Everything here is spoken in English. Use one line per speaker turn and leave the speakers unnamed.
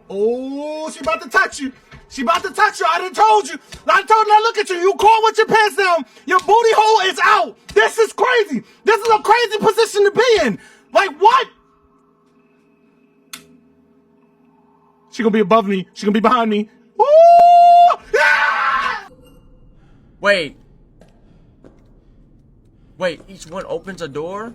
Oh, she about to touch you. She about to touch you. I done told you. I done told you. Now look at you. You caught with your pants down. Your booty hole is out. This is crazy. This is a crazy position to be in. Like what? She gonna be above me. She gonna be behind me. Ooh! Ah!
Wait, each one opens a door?